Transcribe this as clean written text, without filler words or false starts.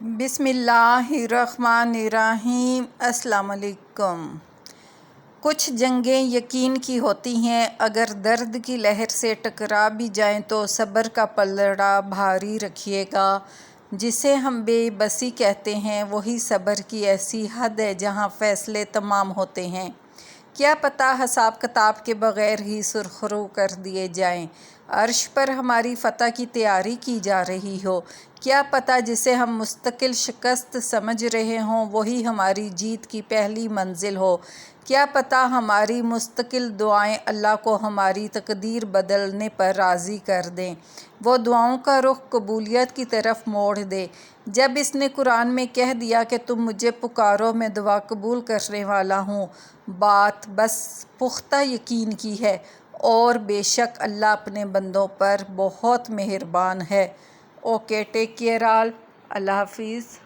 بسم اللہ الرحمن الرحیم۔ السلام علیکم۔ کچھ جنگیں یقین کی ہوتی ہیں، اگر درد کی لہر سے ٹکرا بھی جائیں تو صبر کا پلڑا بھاری رکھیے گا۔ جسے ہم بے بسی کہتے ہیں، وہی صبر کی ایسی حد ہے جہاں فیصلے تمام ہوتے ہیں۔ کیا پتہ حساب کتاب کے بغیر ہی سرخرو کر دیے جائیں، عرش پر ہماری فتح کی تیاری کی جا رہی ہو۔ کیا پتہ جسے ہم مستقل شکست سمجھ رہے ہوں وہی ہماری جیت کی پہلی منزل ہو۔ کیا پتہ ہماری مستقل دعائیں اللہ کو ہماری تقدیر بدلنے پر راضی کر دیں، وہ دعاؤں کا رخ قبولیت کی طرف موڑ دے۔ جب اس نے قرآن میں کہہ دیا کہ تم مجھے پکارو میں دعا قبول کرنے والا ہوں، بات بس پختہ یقین کی ہے، اور بے شک اللہ اپنے بندوں پر بہت مہربان ہے۔ Okay, take care all. اللہ حافظ۔